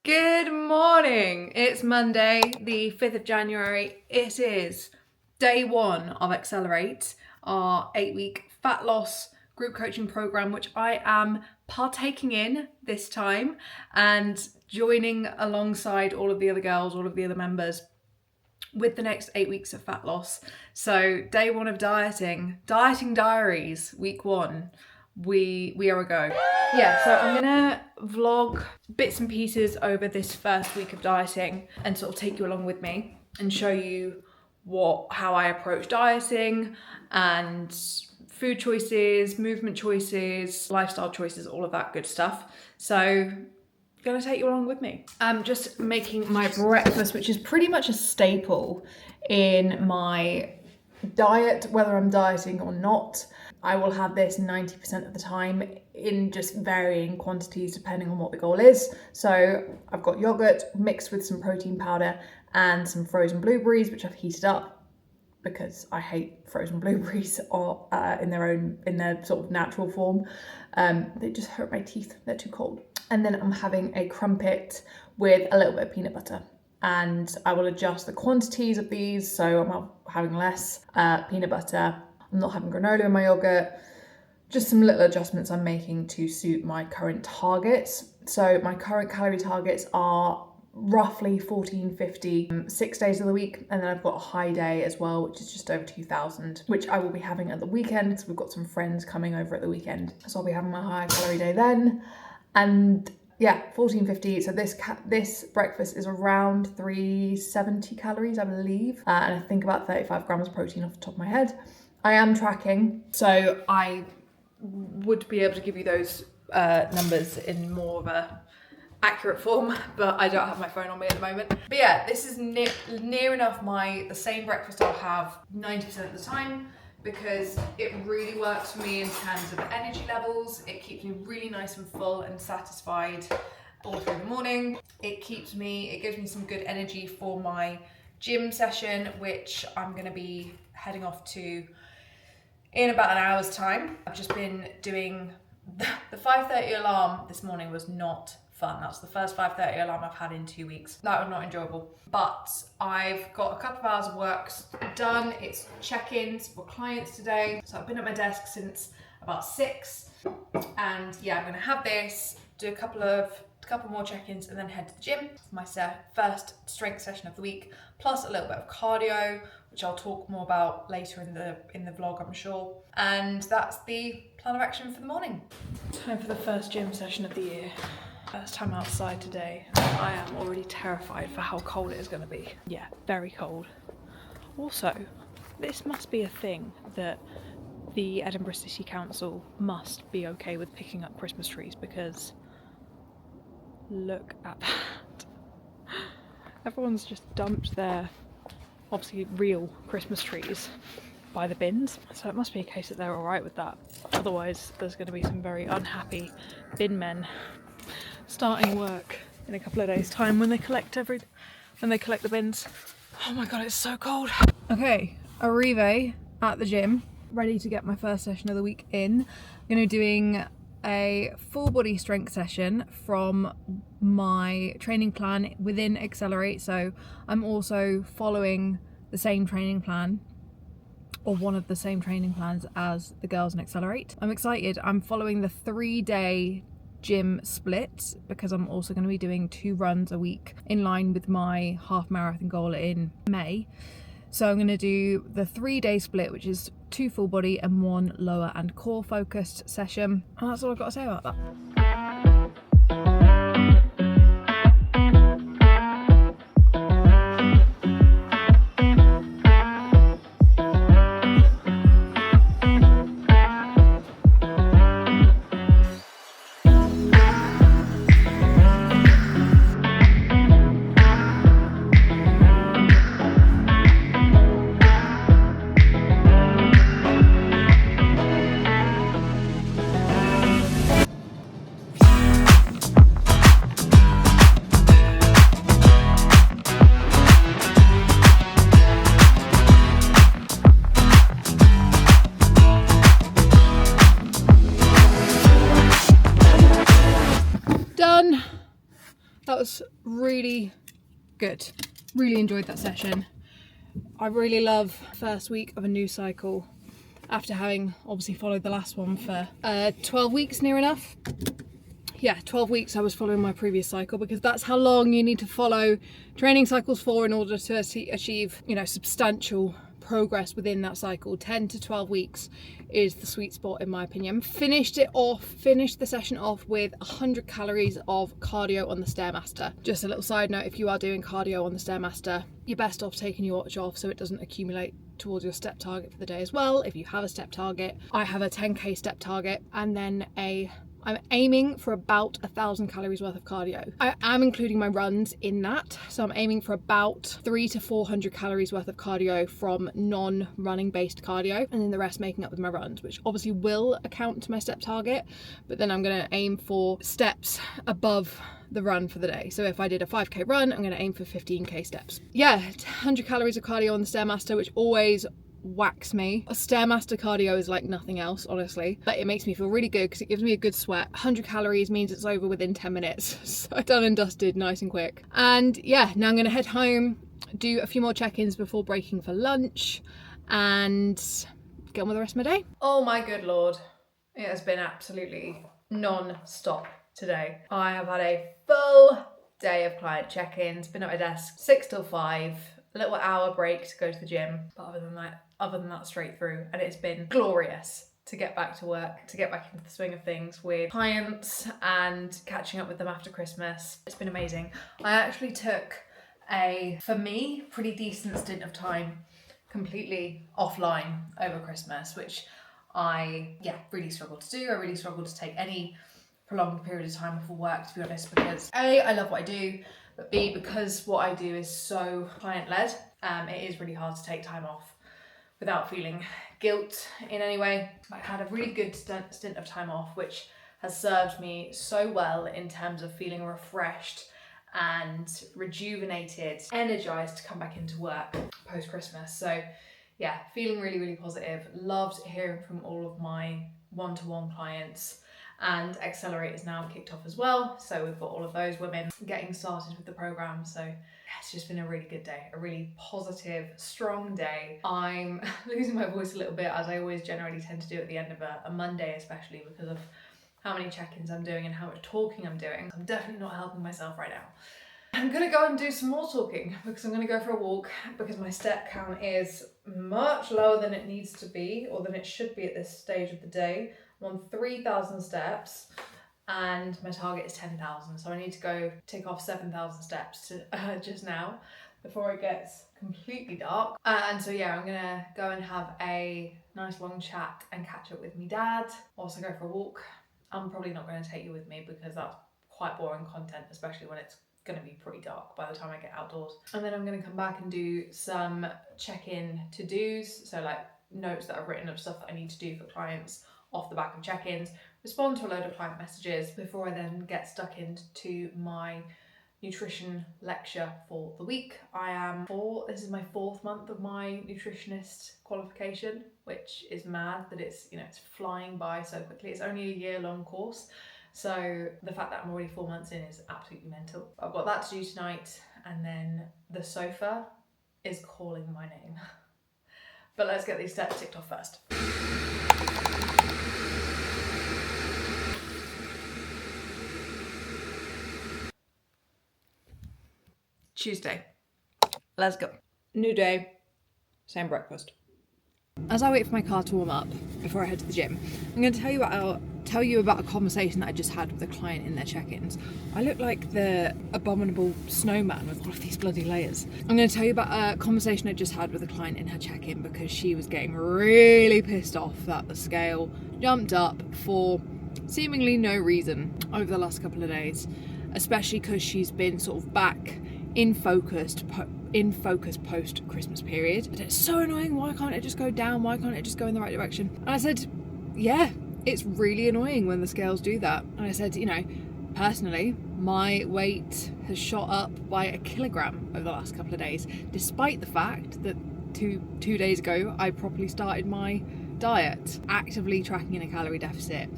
Good morning. It's Monday, the 5th of January. It is day one of Accelerate, our 8-week fat loss group coaching program, which I am partaking in this time and joining alongside all of the other girls, all of the other members with the next 8 weeks of fat loss. So day one of dieting Diaries, week one. We are a go. Yeah, so I'm gonna vlog bits and pieces over this first week of dieting and sort of take you along with me and show you how I approach dieting and food choices, movement choices, lifestyle choices, all of that good stuff. So gonna take you along with me. I'm just making my breakfast, which is pretty much a staple in my diet, whether I'm dieting or not. I will have this 90% of the time in just varying quantities depending on what the goal is. So I've got yogurt mixed with some protein powder and some frozen blueberries, which I've heated up because I hate frozen blueberries or in their sort of natural form. They just hurt my teeth, they're too cold. And then I'm having a crumpet with a little bit of peanut butter. And I will adjust the quantities of these. So I'm having less peanut butter. I'm not having granola in my yogurt. Just some little adjustments I'm making to suit my current targets. So my current calorie targets are roughly 1450 6 days of the week, and then I've got a high day as well, which is just over 2000, which I will be having at the weekend. So we've got some friends coming over at the weekend, so I'll be having my higher calorie day then. And yeah, 1450. So this breakfast is around 370 calories, I believe, and I think about 35 grams of protein off the top of my head. I am tracking, so I would be able to give you those numbers in more of a accurate form, but I don't have my phone on me at the moment. But yeah, this is near enough the same breakfast I'll have 90% of the time, because it really works for me in terms of energy levels. It keeps me really nice and full and satisfied all through the morning. It gives me some good energy for my gym session, which I'm gonna be heading off to in about an hour's time. I've just been doing the 5:30 alarm this morning was not fun. That's the first 5:30 alarm I've had in 2 weeks. That was not enjoyable. But I've got a couple of hours of work done. It's check-ins for clients today. So I've been at my desk since about 6. And yeah, I'm gonna have this, do a couple more check-ins, and then head to the gym for my first strength session of the week, plus a little bit of cardio, which I'll talk more about later in the vlog, I'm sure. And that's the plan of action for the morning. Time for the first gym session of the year. First time outside today. I am already terrified for how cold it is going to be. Yeah, very cold. Also, this must be a thing that the Edinburgh City Council must be okay with picking up Christmas trees, because look at that. Everyone's just dumped their obviously real Christmas trees by the bins, so it must be a case that they're alright with that. Otherwise there's going to be some very unhappy bin men starting work in a couple of days' time when they collect the bins. Oh my god, it's so cold. Okay, arrive at the gym, ready to get my first session of the week in. I'm going to be doing a full body strength session from my training plan within Accelerate. So I'm also following the same training plan, or one of the same training plans as the girls in Accelerate. I'm excited. I'm following the 3-day gym split because I'm also going to be doing 2 runs a week in line with my half marathon goal in May. So I'm going to do the 3-day split, which is 2 full body and 1 lower and core focused session. And that's all I've got to say about that. done. That was really good. Really enjoyed that session. I really love first week of a new cycle after having obviously followed the last one for 12 weeks near enough. Yeah, 12 weeks I was following my previous cycle, because that's how long you need to follow training cycles for in order to achieve, you know, substantial progress within that cycle. 10 to 12 weeks is the sweet spot in my opinion. Finished the session off with 100 calories of cardio on the Stairmaster. Just a little side note, if you are doing cardio on the Stairmaster, you're best off taking your watch off so it doesn't accumulate towards your step target for the day as well. If you have a step target, I have a 10k step target, and then I'm aiming for about 1,000 calories worth of cardio. I am including my runs in that, so I'm aiming for about 300 to 400 calories worth of cardio from non-running based cardio, and then the rest making up with my runs, which obviously will account to my step target, but then I'm going to aim for steps above the run for the day. So if I did a 5k run, I'm going to aim for 15k steps. Yeah, 100 calories of cardio on the Stairmaster, which always whacks me. A Stairmaster cardio is like nothing else, honestly, but it makes me feel really good because it gives me a good sweat. 100 calories means it's over within 10 minutes, so done and dusted, nice and quick. And yeah, now I'm gonna head home, do a few more check-ins before breaking for lunch, and get on with the rest of my day. Oh my good lord, it has been absolutely non-stop today. I have had a full day of client check-ins, been at my desk 6 till 5, a little hour break to go to the gym, but other than that straight through, and it's been glorious to get back to work, to get back into the swing of things with clients and catching up with them after Christmas. It's been amazing. I actually took a, for me, pretty decent stint of time completely offline over Christmas, which I really struggled to do. I really struggled to take any prolonged period of time off of work, to be honest, because A, I love what I do, but B, because what I do is so client-led, it is really hard to take time off without feeling guilt in any way. I had a really good stint of time off, which has served me so well in terms of feeling refreshed and rejuvenated, energized to come back into work post-Christmas. So yeah, feeling really, really positive. Loved hearing from all of my one-to-one clients, and Accelerate is now kicked off as well. So we've got all of those women getting started with the program. So it's just been a really good day, a really positive, strong day. I'm losing my voice a little bit, as I always generally tend to do at the end of a Monday, especially because of how many check-ins I'm doing and how much talking I'm doing. I'm definitely not helping myself right now. I'm gonna go and do some more talking, because I'm gonna go for a walk, because my step count is much lower than it needs to be, or than it should be at this stage of the day. I'm on 3,000 steps and my target is 10,000. So I need to go tick off 7,000 steps to, just now before it gets completely dark. And so yeah, I'm gonna go and have a nice long chat and catch up with me dad. Also go for a walk. I'm probably not going to take you with me because that's quite boring content, especially when it's going to be pretty dark by the time I get outdoors. And then I'm going to come back and do some check-in to-dos, so like notes that I've written of stuff that I need to do for clients off the back of check-ins, respond to a load of client messages before I then get stuck into my nutrition lecture for the week. This is my 4th month of my nutritionist qualification, which is mad that it's flying by so quickly. It's only a year-long course, so the fact that I'm already 4 months in is absolutely mental. I've got that to do tonight, and then the sofa is calling my name. But let's get these steps ticked off first. Tuesday. Let's go. New day, same breakfast. As I wait for my car to warm up before I head to the gym, I'm going to tell you about a conversation that I just had with a client in their check-ins. I look like the abominable snowman with all of these bloody layers. I'm going to tell you about a conversation I just had with a client in her check-in, because she was getting really pissed off that the scale jumped up for seemingly no reason over the last couple of days, especially because she's been sort of back in focus post Christmas period. And it's so annoying. Why can't it just go down? Why can't it just go in the right direction? And I said, yeah, it's really annoying when the scales do that. And I said, personally, my weight has shot up by 1 kilogram over the last couple of days, despite the fact that two days ago I properly started my diet, actively tracking in a calorie deficit,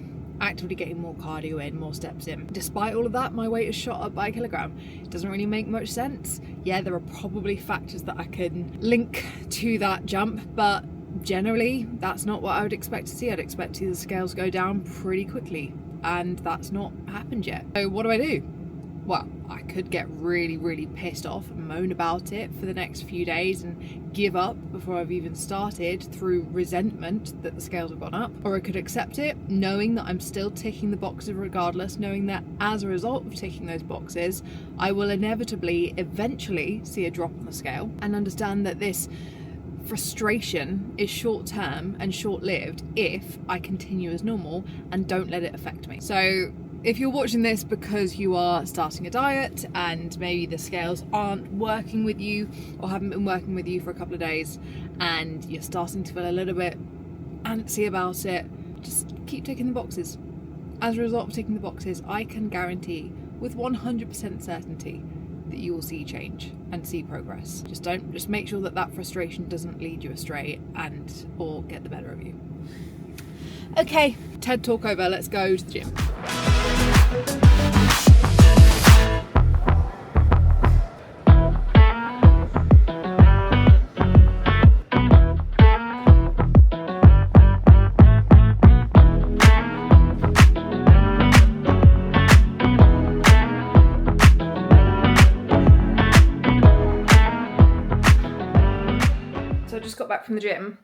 actively getting more cardio in, more steps in. Despite all of that, my weight has shot up by a kilogram. It doesn't really make much sense. Yeah, there are probably factors that I can link to that jump, but generally that's not what I would expect to see. I'd expect to see the scales go down pretty quickly, and that's not happened yet. So what do? Well, I could get really, really pissed off and moan about it for the next few days and give up before I've even started through resentment that the scales have gone up. Or I could accept it, knowing that I'm still ticking the boxes regardless, knowing that as a result of ticking those boxes, I will inevitably, eventually see a drop on the scale, and understand that this frustration is short-term and short-lived if I continue as normal and don't let it affect me. So if you're watching this because you are starting a diet and maybe the scales aren't working with you or haven't been working with you for a couple of days and you're starting to feel a little bit antsy about it, just keep ticking the boxes. As a result of ticking the boxes, I can guarantee with 100% certainty that you will see change and see progress. Just make sure that frustration doesn't lead you astray or get the better of you. Okay, TED talk over, let's go to the gym. So I just got back from the gym.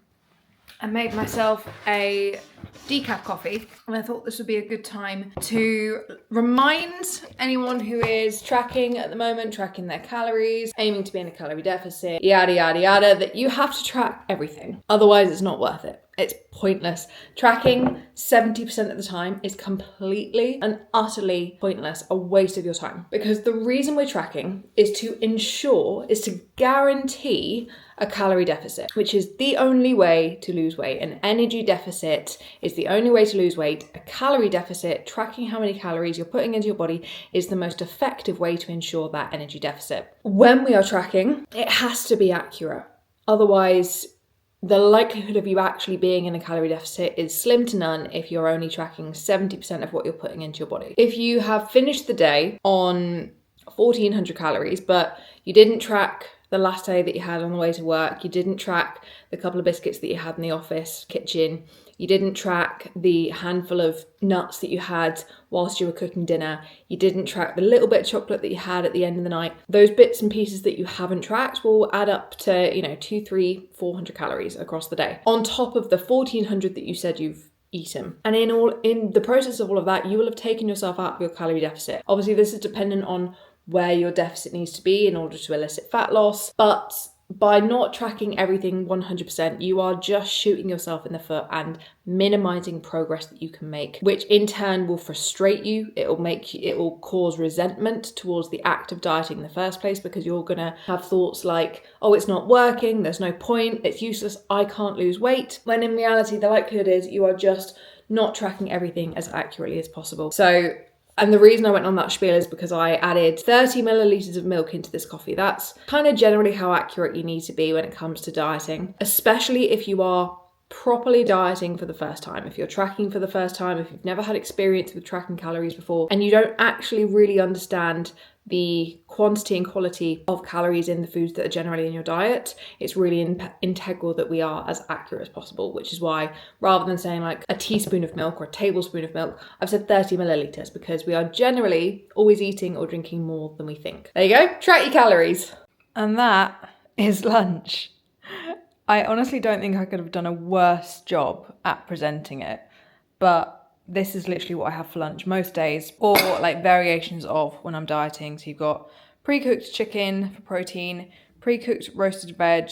I made myself a decaf coffee, and I thought this would be a good time to remind anyone who is tracking at the moment, tracking their calories, aiming to be in a calorie deficit, yada, yada, yada, that you have to track everything. Otherwise, it's not worth it. It's pointless. Tracking 70% of the time is completely and utterly pointless, a waste of your time. Because the reason we're tracking is to guarantee a calorie deficit, which is the only way to lose weight. An energy deficit is the only way to lose weight. A calorie deficit, tracking how many calories you're putting into your body, is the most effective way to ensure that energy deficit. When we are tracking, it has to be accurate. Otherwise, the likelihood of you actually being in a calorie deficit is slim to none if you're only tracking 70% of what you're putting into your body. If you have finished the day on 1,400 calories, but you didn't track the latte that you had on the way to work, you didn't track the couple of biscuits that you had in the office kitchen, you didn't track the handful of nuts that you had whilst you were cooking dinner, you didn't track the little bit of chocolate that you had at the end of the night, those bits and pieces that you haven't tracked will add up to, 200, 300, 400 calories across the day, on top of the 1,400 that you said you've eaten. And in the process of all of that, you will have taken yourself out of your calorie deficit. Obviously, this is dependent on where your deficit needs to be in order to elicit fat loss, but by not tracking everything 100%, you are just shooting yourself in the foot and minimizing progress that you can make, which in turn will frustrate you. It will cause resentment towards the act of dieting in the first place, because you're gonna have thoughts like, oh, it's not working, there's no point, it's useless, I can't lose weight. When in reality, the likelihood is you are just not tracking everything as accurately as possible. And the reason I went on that spiel is because I added 30 milliliters of milk into this coffee. That's kind of generally how accurate you need to be when it comes to dieting, especially if you are properly dieting for the first time. If you're tracking for the first time, if you've never had experience with tracking calories before, and you don't actually really understand the quantity and quality of calories in the foods that are generally in your diet, it's really integral that we are as accurate as possible, which is why rather than saying like a teaspoon of milk or a tablespoon of milk, I've said 30 milliliters, because we are generally always eating or drinking more than we think. There you go, track your calories. And that is lunch. I honestly don't think I could have done a worse job at presenting it, but this is literally what I have for lunch most days, or like variations of when I'm dieting. So you've got pre-cooked chicken for protein, pre-cooked roasted veg,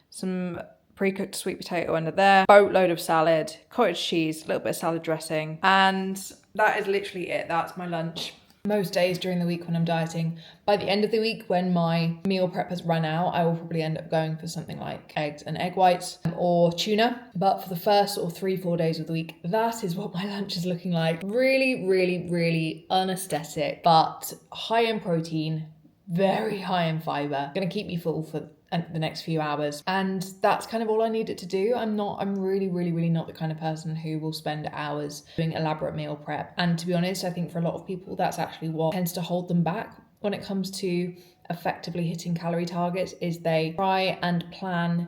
some pre-cooked sweet potato under there, boatload of salad, cottage cheese, a little bit of salad dressing, and that is literally it. That's my lunch. Most days during the week when I'm dieting, by the end of the week when my meal prep has run out, I will probably end up going for something like eggs and egg whites or tuna. But for the first 3-4 days of the week, that is what my lunch is looking like. Really, really, really unaesthetic, but high in protein, very high in fiber. Gonna keep me full for the next few hours. And that's kind of all I need it to do. I'm really not the kind of person who will spend hours doing elaborate meal prep. And to be honest, I think for a lot of people, that's actually what tends to hold them back when it comes to effectively hitting calorie targets, is they try and plan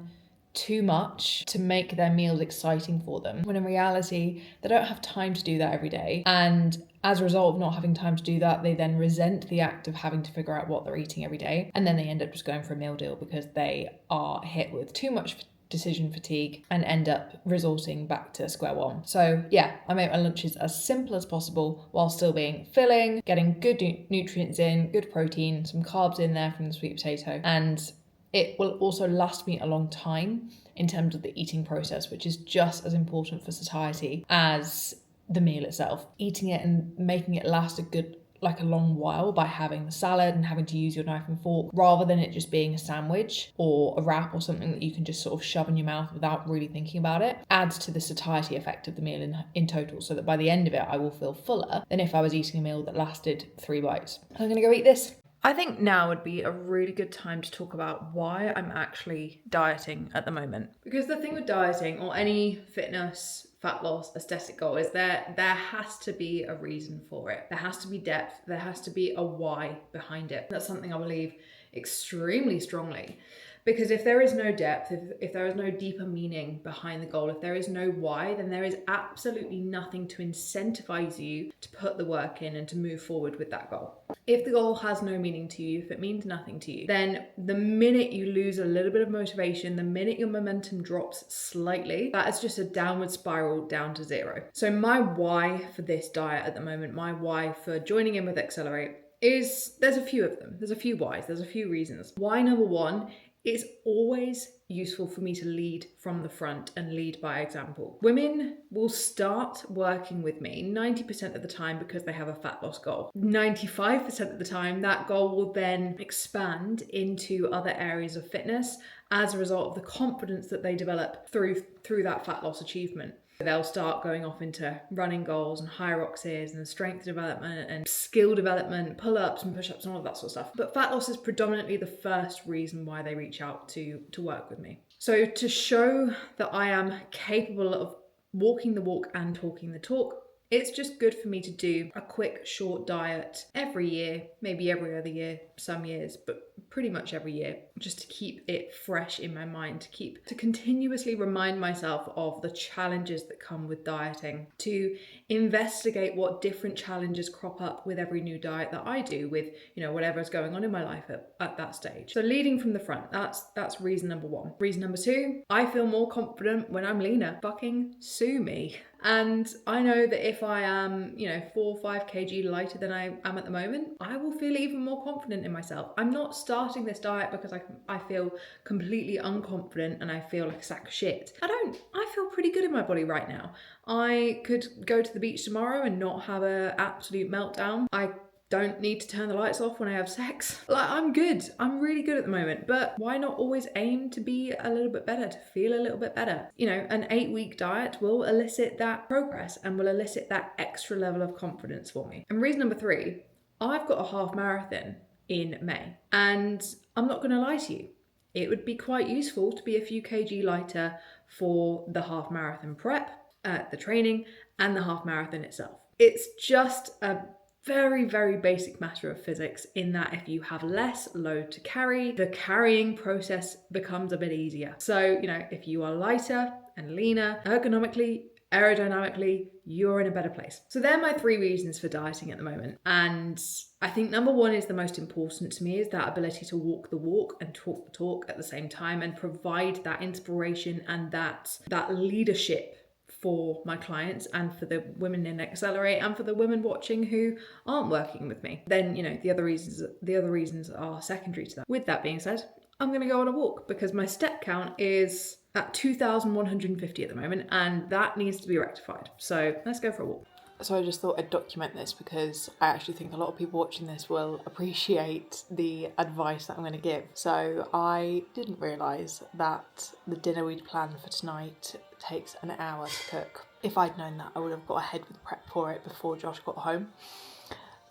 too much to make their meals exciting for them, when in reality they don't have time to do that every day. And as a result of not having time to do that, they then resent the act of having to figure out what they're eating every day, and then they end up just going for a meal deal because they are hit with too much decision fatigue and end up resorting back to square one. So yeah, I make my lunches as simple as possible while still being filling, getting good nutrients in, good protein, some carbs in there from the sweet potato, and it will also last me a long time in terms of the eating process, which is just as important for satiety as the meal itself. Eating it and making it last a long while by having the salad and having to use your knife and fork, rather than it just being a sandwich or a wrap or something that you can just sort of shove in your mouth without really thinking about it, adds to the satiety effect of the meal in total, so that by the end of it I will feel fuller than if I was eating a meal that lasted 3 bites. I'm gonna go eat this. I think now would be a really good time to talk about why I'm actually dieting at the moment. Because the thing with dieting or any fitness, fat loss, aesthetic goal is there has to be a reason for it. There has to be depth. There has to be a why behind it. That's something I believe extremely strongly. Because if there is no depth, if there is no deeper meaning behind the goal, if there is no why, then there is absolutely nothing to incentivize you to put the work in and to move forward with that goal. If the goal has no meaning to you, if it means nothing to you, then the minute you lose a little bit of motivation, the minute your momentum drops slightly, that is just a downward spiral down to zero. So my why for this diet at the moment, my why for joining in with Accelerate is, there's a few of them. There's a few whys, there's a few reasons. Why number one, it's always useful for me to lead from the front and lead by example. Women will start working with me 90% of the time because they have a fat loss goal. 95% of the time, that goal will then expand into other areas of fitness as a result of the confidence that they develop through that fat loss achievement. They'll start going off into running goals and hyroxes and strength development and skill development, pull-ups and push-ups and all of that sort of stuff. But fat loss is predominantly the first reason why they reach out to work with me. So to show that I am capable of walking the walk and talking the talk, it's just good for me to do a quick short diet every year, maybe every other year, some years, but pretty much every year, just to keep it fresh in my mind, to continuously remind myself of the challenges that come with dieting, to investigate what different challenges crop up with every new diet that I do, with whatever's going on in my life at that stage. So leading from the front, that's reason number one. Reason number two, I feel more confident when I'm leaner. Fucking sue me. And I know that if I am, 4 or 5 kg lighter than I am at the moment, I will feel even more confident in myself. I'm not starting this diet because I feel completely unconfident and I feel like a sack of shit. I feel pretty good in my body right now. I could go to the beach tomorrow and not have an absolute meltdown. I don't need to turn the lights off when I have sex. I'm good. I'm really good at the moment. But why not always aim to be a little bit better, to feel a little bit better? An 8-week diet will elicit that progress and will elicit that extra level of confidence for me. And reason number 3, I've got a half marathon in May. And I'm not going to lie to you. It would be quite useful to be a few kg lighter for the half marathon prep, the training, and the half marathon itself. It's just a very, very basic matter of physics in that if you have less load to carry, the carrying process becomes a bit easier. So, if you are lighter and leaner, ergonomically, aerodynamically, you're in a better place. So they're my 3 reasons for dieting at the moment. And I think number 1 is the most important to me, is that ability to walk the walk and talk the talk at the same time and provide that inspiration and that leadership for my clients and for the women in Accelerate and for the women watching who aren't working with me. Then, the other reasons are secondary to that. With that being said, I'm going to go on a walk because my step count is at 2,150 at the moment and that needs to be rectified. So let's go for a walk. So I just thought I'd document this because I actually think a lot of people watching this will appreciate the advice that I'm going to give. So I didn't realise that the dinner we'd planned for tonight takes an hour to cook. If I'd known that, I would have got ahead with prep for it before Josh got home.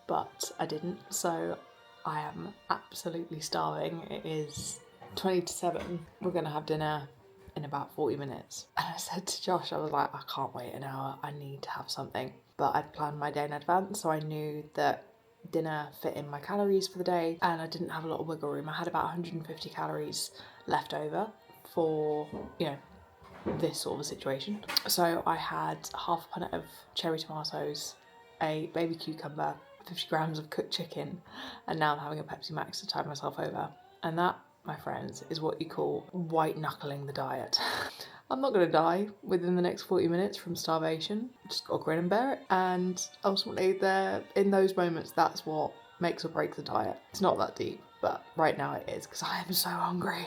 But I didn't, so I am absolutely starving. It is 20 to 7, we're going to have dinner in about 40 minutes. And I said to Josh, I was like, I can't wait an hour, I need to have something. But I'd planned my day in advance, so I knew that dinner fit in my calories for the day, and I didn't have a lot of wiggle room. I had about 150 calories left over for, this sort of a situation. So I had half a punnet of cherry tomatoes, a baby cucumber, 50 grams of cooked chicken, and now I'm having a Pepsi Max to tide myself over. And that, my friends, is what you call white knuckling the diet. I'm not going to die within the next 40 minutes from starvation. Just got to grin and bear it. And ultimately, in those moments, that's what makes or breaks the diet. It's not that deep, but right now it is, because I am so hungry.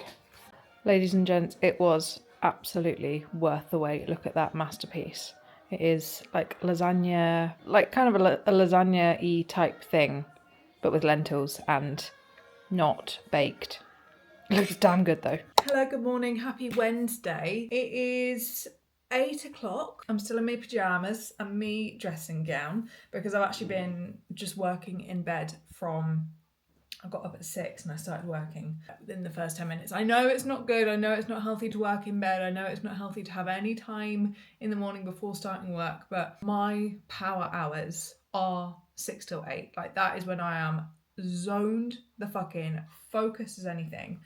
Ladies and gents, it was absolutely worth the wait. Look at that masterpiece. It is like lasagna, like kind of a lasagna-y type thing, but with lentils and not baked. It looks damn good though. Hello, good morning, happy Wednesday. It is 8 o'clock. I'm still in my pyjamas and me dressing gown because I've actually been just working in bed I got up at 6 and I started working within the first 10 minutes. I know it's not good. I know it's not healthy to work in bed. I know it's not healthy to have any time in the morning before starting work, but my power hours are 6 till 8. Like, that is when I am zoned the fuck in, focused as anything.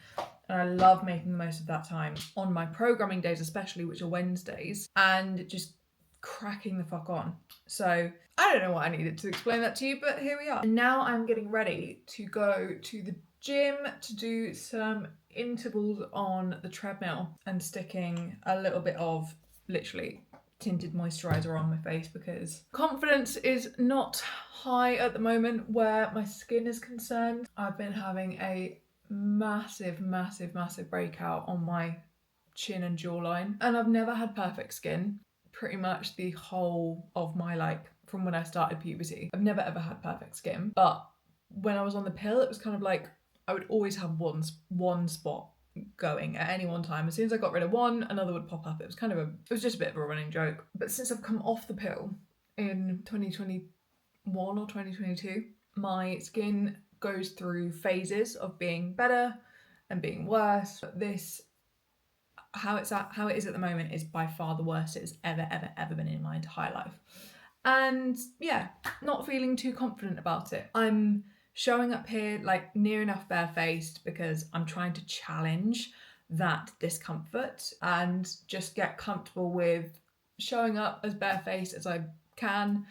And I love making the most of that time on my programming days, especially, which are Wednesdays, and just cracking the fuck on. So I don't know what I needed to explain that to you, but here we are. And now I'm getting ready to go to the gym to do some intervals on the treadmill and sticking a little bit of literally tinted moisturizer on my face because confidence is not high at the moment where my skin is concerned. I've been having a massive breakout on my chin and jawline, and I've never had perfect skin pretty much the whole of my from when I started puberty. I've never ever had perfect skin, but when I was on the pill, it was kind of like I would always have one spot going at any one time. As soon as I got rid of one, another would pop up. It was just a bit of a running joke. But since I've come off the pill in 2021 or 2022, my skin goes through phases of being better and being worse. How it is at the moment is by far the worst it's ever been in my entire life. And yeah, not feeling too confident about it. I'm showing up here like near enough barefaced because I'm trying to challenge that discomfort and just get comfortable with showing up as barefaced as I can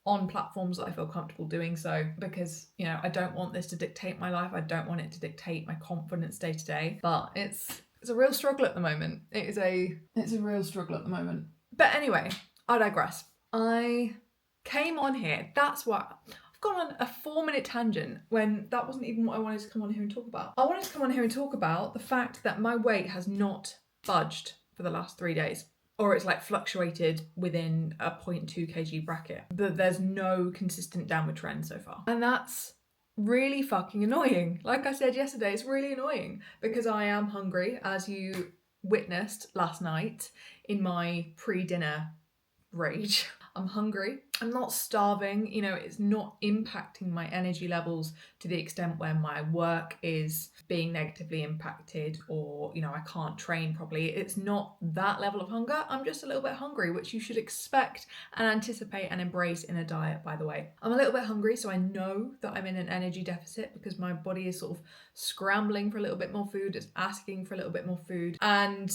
on platforms that I feel comfortable doing so, because I don't want this to dictate my life. I don't want it to dictate my confidence day to day, but it's a real struggle at the moment. It's a real struggle at the moment. But anyway, I digress. I came on here. That's what I've gone on a 4-minute tangent when that wasn't even what I wanted to come on here and talk about. I wanted to come on here and talk about the fact that my weight has not budged for the last 3 days. Or it's fluctuated within a 0.2 kg bracket. But there's no consistent downward trend so far. And that's really fucking annoying. Like I said yesterday, it's really annoying because I am hungry, as you witnessed last night in my pre-dinner rage. I'm hungry. I'm not starving. It's not impacting my energy levels to the extent where my work is being negatively impacted or, I can't train properly. It's not that level of hunger. I'm just a little bit hungry, which you should expect and anticipate and embrace in a diet, by the way. I'm a little bit hungry, so I know that I'm in an energy deficit because my body is sort of scrambling for a little bit more food. It's asking for a little bit more food. And,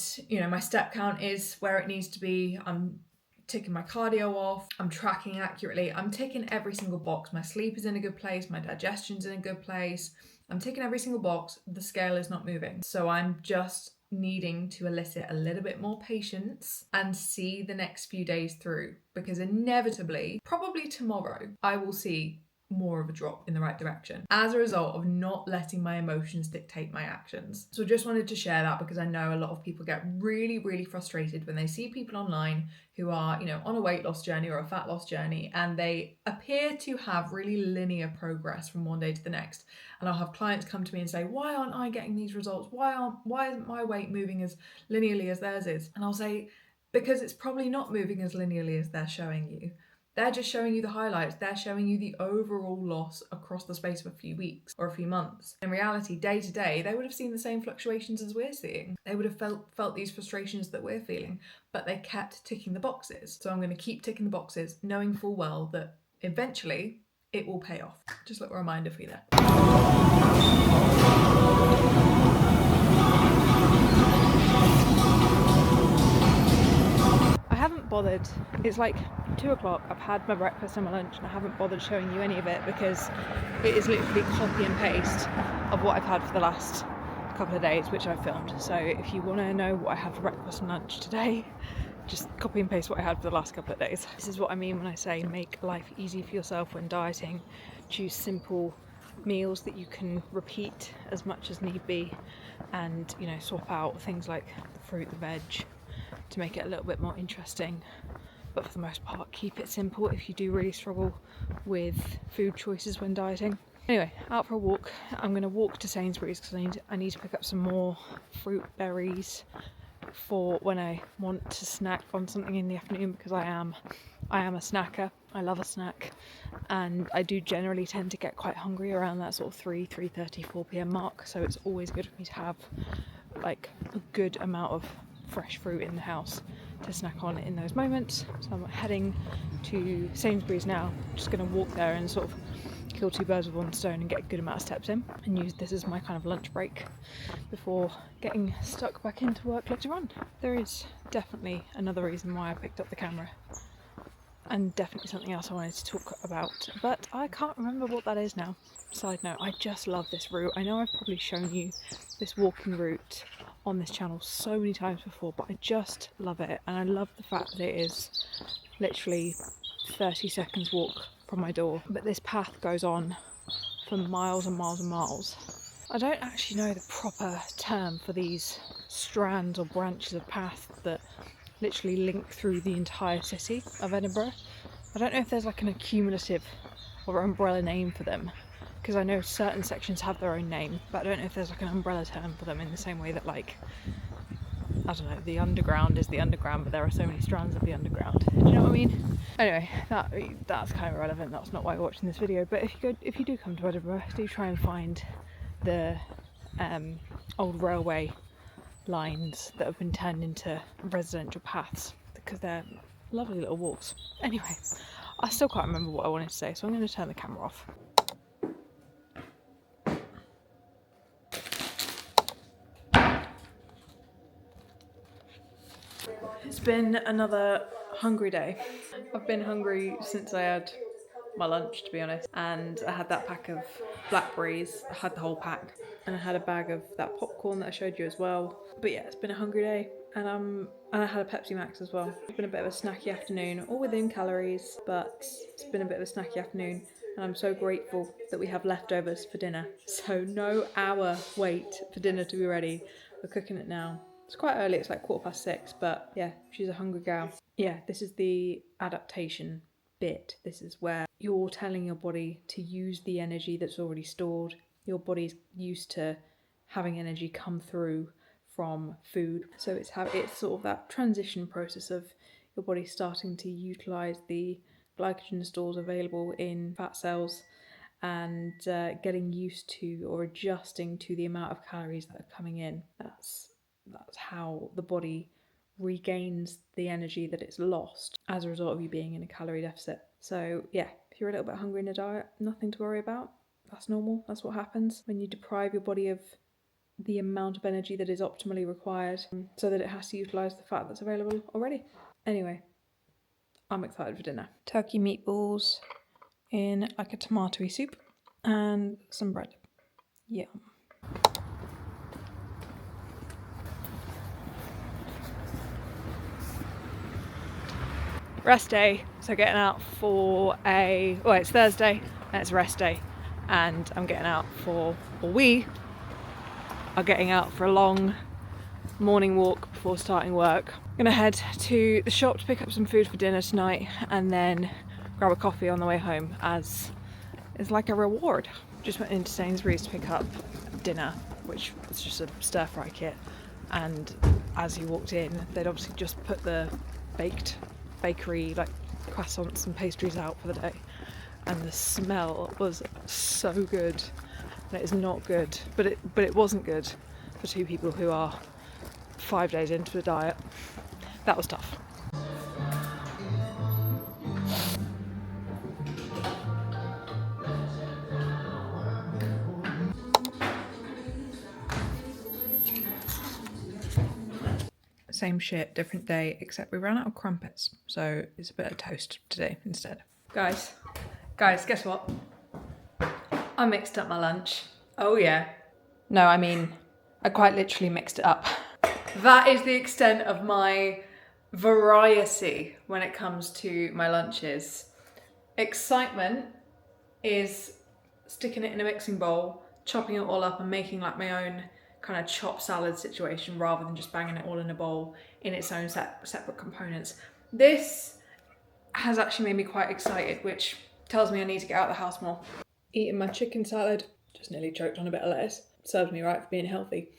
my step count is where it needs to be. I'm ticking my cardio off, I'm tracking accurately, I'm ticking every single box. My sleep is in a good place, my digestion's in a good place, I'm ticking every single box, the scale is not moving. So I'm just needing to elicit a little bit more patience and see the next few days through, because inevitably, probably tomorrow, I will see more of a drop in the right direction as a result of not letting my emotions dictate my actions. So I just wanted to share that because I know a lot of people get really frustrated when they see people online who are, on a weight loss journey or a fat loss journey, and they appear to have really linear progress from one day to the next. And I'll have clients come to me and say, why aren't I getting these results? Why isn't my weight moving as linearly as theirs is? And I'll say, because it's probably not moving as linearly as they're showing you. They're just showing you the highlights. They're showing you the overall loss across the space of a few weeks or a few months. In reality, day to day, they would have seen the same fluctuations as we're seeing. They would have felt these frustrations that we're feeling, but they kept ticking the boxes. So I'm going to keep ticking the boxes, knowing full well that eventually it will pay off. Just a little reminder for you there. I haven't bothered. It's like 2 o'clock. I've had my breakfast and my lunch, and I haven't bothered showing you any of it because it is literally copy and paste of what I've had for the last couple of days, which I've filmed. So if you want to know what I had for breakfast and lunch today, just copy and paste what I had for the last couple of days. This is what I mean when I say make life easy for yourself when dieting. Choose simple meals that you can repeat as much as need be, and you know, swap out things like the fruit, the veg, to make it a little bit more interesting. But for the most part, keep it simple if you do really struggle with food choices when dieting. Anyway, out for a walk. I'm going to walk to Sainsbury's because I need to pick up some more fruit, berries for when I want to snack on something in the afternoon, because I am a snacker. I love a snack, and I do generally tend to get quite hungry around that sort of 3:30, 4 p.m. mark, so it's always good for me to have like a good amount of fresh fruit in the house to snack on in those moments. So I'm heading to Sainsbury's now. Just going to walk there and sort of kill 2 birds with 1 stone and get a good amount of steps in, and use this as my kind of lunch break before getting stuck back into work later on. There is definitely another reason why I picked up the camera, and definitely something else I wanted to talk about, but I can't remember what that is now. Side note, I just love this route. I know I've probably shown you this walking route on this channel so many times before, but I just love it, and I love the fact that it is literally 30 seconds walk from my door, but this path goes on for miles and miles and miles. I don't actually know the proper term for these strands or branches of path that literally link through the entire city of Edinburgh. I don't know if there's like an accumulative or umbrella name for them, because I know certain sections have their own name, but I don't know if there's like an umbrella term for them in the same way that, like, I don't know, the underground is the underground, but there are so many strands of the underground. Do you know what I mean? Anyway, that's kind of irrelevant. That's not why you're watching this video. But if you do come to Edinburgh, do try and find the old railway lines that have been turned into residential paths, because they're lovely little walks. Anyway, I still can't remember what I wanted to say, so I'm going to turn the camera off. It's been another hungry day. I've been hungry since I had my lunch, to be honest, and I had that pack of blackberries. I had the whole pack, and I had a bag of that popcorn that I showed you as well. But yeah, it's been a hungry day, and I had a Pepsi Max as well. It's been a bit of a snacky afternoon, all within calories, but it's been a bit of a snacky afternoon, and I'm so grateful that we have leftovers for dinner. So no hour wait for dinner to be ready. We're cooking it now. It's quite early, it's like 6:15, but yeah, she's a hungry gal. Yeah, this is the adaptation bit. This is where you're telling your body to use the energy that's already stored. Your body's used to having energy come through from food, so it's sort of that transition process of your body starting to utilize the glycogen stores available in fat cells, and getting used to or adjusting to the amount of calories that are coming in. That's how the body regains the energy that it's lost as a result of you being in a calorie deficit. So yeah, if you're a little bit hungry in a diet, nothing to worry about. That's normal. That's what happens when you deprive your body of the amount of energy that is optimally required, so that it has to utilise the fat that's available already. Anyway, I'm excited for dinner. Turkey meatballs in like a tomatoey soup and some bread. Yum. Rest day, so getting out for it's Thursday and it's rest day, and I'm getting out we are getting out for a long morning walk before starting work. I'm gonna head to the shop to pick up some food for dinner tonight, and then grab a coffee on the way home as is like a reward. Just went into Sainsbury's to pick up dinner, which was just a stir fry kit, and as you walked in, they'd obviously just put the baked bakery like croissants and pastries out for the day, and the smell was so good. And it is not good, but it wasn't good for two people who are 5 days into a diet. That was tough. Same shit, different day, except we ran out of crumpets, so it's a bit of toast today instead. Guys, guess what? I mixed up my lunch. Oh yeah. No, I mean, I quite literally mixed it up. That is the extent of my variety when it comes to my lunches. Excitement is sticking it in a mixing bowl, chopping it all up and making like my own kind of chopped salad situation rather than just banging it all in a bowl in its own separate components. This has actually made me quite excited, which tells me I need to get out of the house more. Eating my chicken salad, just nearly choked on a bit of lettuce. Serves me right for being healthy.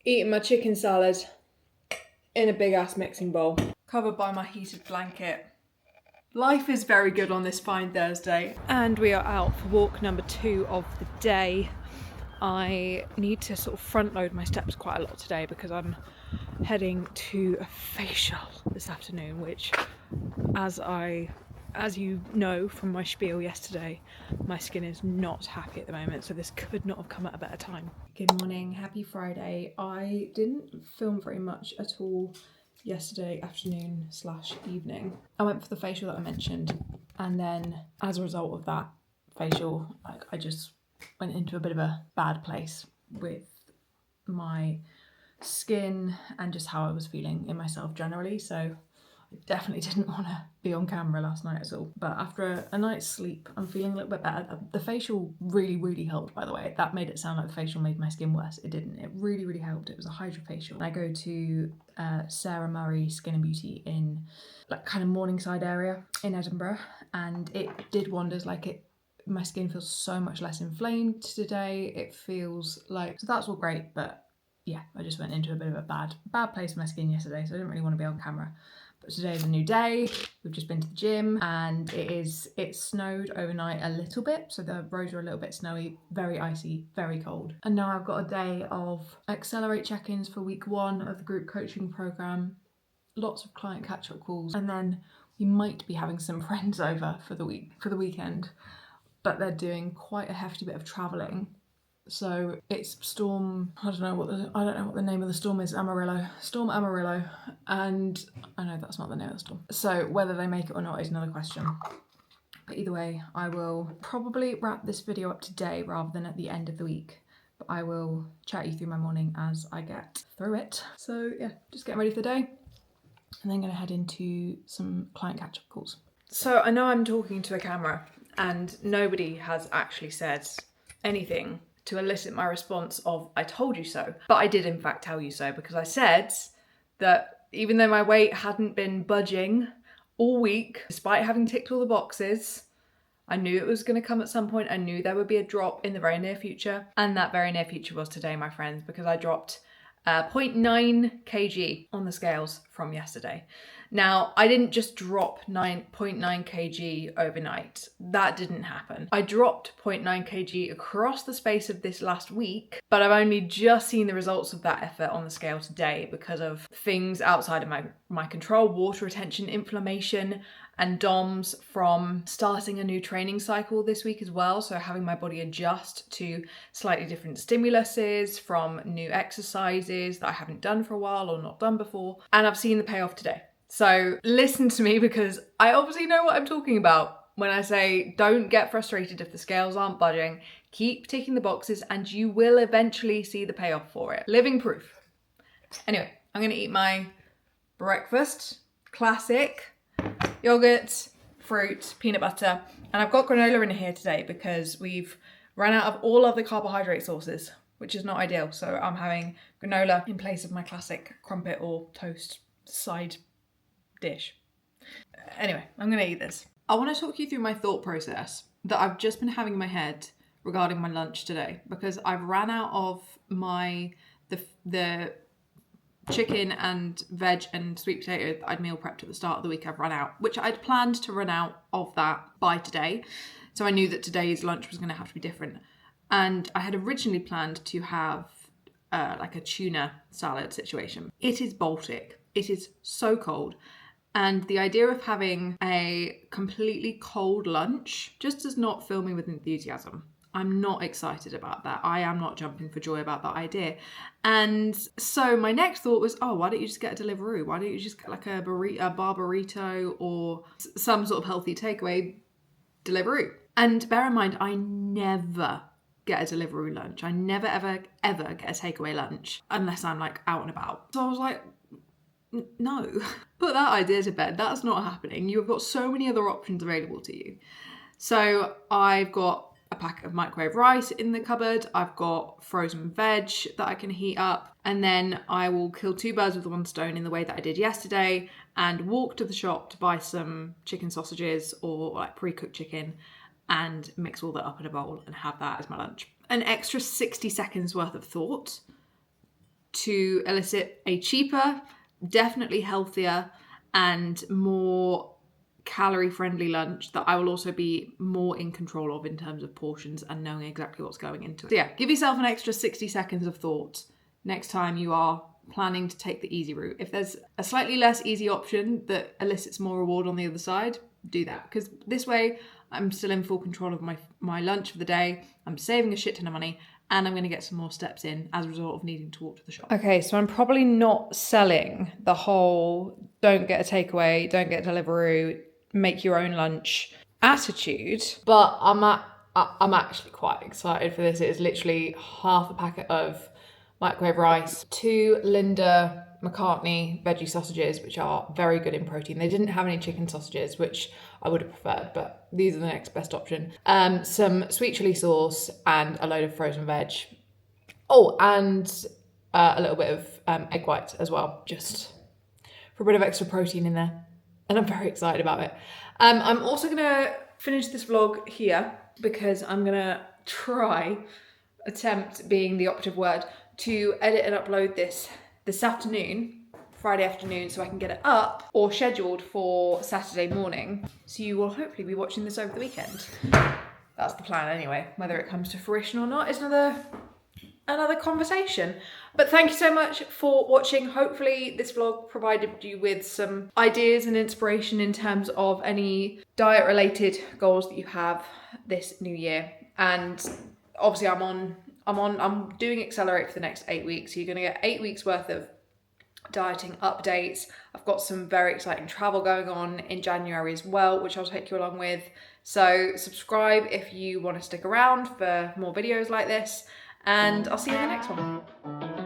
Eating my chicken salad in a big ass mixing bowl, covered by my heated blanket. Life is very good on this fine Thursday. And we are out for walk number 2 of the day. I need to sort of front load my steps quite a lot today because I'm heading to a facial this afternoon, which as you know from my spiel yesterday, my skin is not happy at the moment, so this could not have come at a better time. Good morning, happy Friday. I didn't film very much at all yesterday afternoon / evening. I went for the facial that I mentioned, and then as a result of that facial, I just went into a bit of a bad place with my skin and just how I was feeling in myself generally, so I definitely didn't want to be on camera last night at all. But after a night's sleep, I'm feeling a little bit better. The facial really helped, by the way. That made it sound like the facial made my skin worse. It didn't. It really helped. It was a hydrofacial. I go to Sarah Murray Skin and Beauty in like kind of Morningside area in Edinburgh, and it did wonders. My skin feels so much less inflamed today. It feels like, so that's all great, but yeah, I just went into a bit of a bad place with my skin yesterday, so I didn't really want to be on camera. But today is a new day. We've just been to the gym, and it snowed overnight a little bit, so the roads are a little bit snowy, very icy, very cold. And now I've got a day of Accelerate check-ins for week 1 of the group coaching program, lots of client catch-up calls, and then we might be having some friends over for the weekend, but they're doing quite a hefty bit of travelling. So it's Storm, I don't know what the name of the storm is, Storm Amarillo, and I know that's not the name of the storm. So whether they make it or not is another question. But either way, I will probably wrap this video up today rather than at the end of the week. But I will chat you through my morning as I get through it. So yeah, just getting ready for the day, and then gonna head into some client catch-up calls. So I know I'm talking to a camera, and nobody has actually said anything to elicit my response of "I told you so," but I did in fact tell you so, because I said that even though my weight hadn't been budging all week, despite having ticked all the boxes, I knew it was going to come at some point. I knew there would be a drop in the very near future, and that very near future was today, my friends, because I dropped 0.9 kg on the scales from yesterday. Now, I didn't just drop 0.9 kg overnight. That didn't happen. I dropped 0.9 kg across the space of this last week, but I've only just seen the results of that effort on the scale today because of things outside of my control, water retention, inflammation, and DOMS from starting a new training cycle this week as well. So having my body adjust to slightly different stimuluses from new exercises that I haven't done for a while or not done before. And I've seen the payoff today. So listen to me, because I obviously know what I'm talking about when I say don't get frustrated if the scales aren't budging. Keep ticking the boxes and you will eventually see the payoff for it. Living proof. Anyway, I'm gonna eat my breakfast, classic, yogurt, fruit, peanut butter, and I've got granola in here today because we've run out of all of the carbohydrate sources, which is not ideal. So I'm having granola in place of my classic crumpet or toast side dish. Anyway, I'm gonna eat this. I want to talk you through my thought process that I've just been having in my head regarding my lunch today, because I've ran out of the chicken and veg and sweet potato I'd meal prepped at the start of the week I've run out, which I'd planned to run out of that by today. So I knew that today's lunch was going to have to be different. And I had originally planned to have like a tuna salad situation. It is Baltic. It is so cold. And the idea of having a completely cold lunch just does not fill me with enthusiasm. I'm not excited about that. I am not jumping for joy about that idea. And so my next thought was, oh, why don't you just get a Deliveroo? Why don't you just get like a bar burrito or some sort of healthy takeaway Deliveroo? And bear in mind, I never get a Deliveroo lunch. I never, ever, ever get a takeaway lunch unless I'm like out and about. So I was like, no, put that idea to bed. That's not happening. You've got so many other options available to you. So I've got a packet of microwave rice in the cupboard. I've got frozen veg that I can heat up. And then I will kill two birds with one stone in the way that I did yesterday and walk to the shop to buy some chicken sausages or like pre-cooked chicken and mix all that up in a bowl and have that as my lunch. An extra 60 seconds worth of thought to elicit a cheaper, definitely healthier and more calorie-friendly lunch that I will also be more in control of in terms of portions and knowing exactly what's going into it. So yeah, give yourself an extra 60 seconds of thought next time you are planning to take the easy route. If there's a slightly less easy option that elicits more reward on the other side, do that. Because this way, I'm still in full control of my lunch for the day. I'm saving a shit ton of money and I'm going to get some more steps in as a result of needing to walk to the shop. Okay, so I'm probably not selling the whole don't get a takeaway, don't get Deliveroo, make your own lunch attitude, but I'm actually quite excited for this. It is literally half a packet of microwave rice, 2 Linda McCartney veggie sausages, which are very good in protein. They didn't have any chicken sausages, which I would have preferred, but these are the next best option. Some sweet chili sauce and a load of frozen veg. Oh, and a little bit of egg whites as well, just for a bit of extra protein in there. And I'm very excited about it. I'm also going to finish this vlog here because I'm going to attempt being the operative word, to edit and upload this afternoon, Friday afternoon, so I can get it up or scheduled for Saturday morning. So you will hopefully be watching this over the weekend. That's the plan anyway. Whether it comes to fruition or not is another conversation. But thank you so much for watching. Hopefully this vlog provided you with some ideas and inspiration in terms of any diet related goals that you have this new year. And obviously I'm doing Accelerate for the next 8 weeks. So you're gonna get 8 weeks worth of dieting updates. I've got some very exciting travel going on in January as well, which I'll take you along with. So subscribe if you want to stick around for more videos like this, and I'll see you in the next one.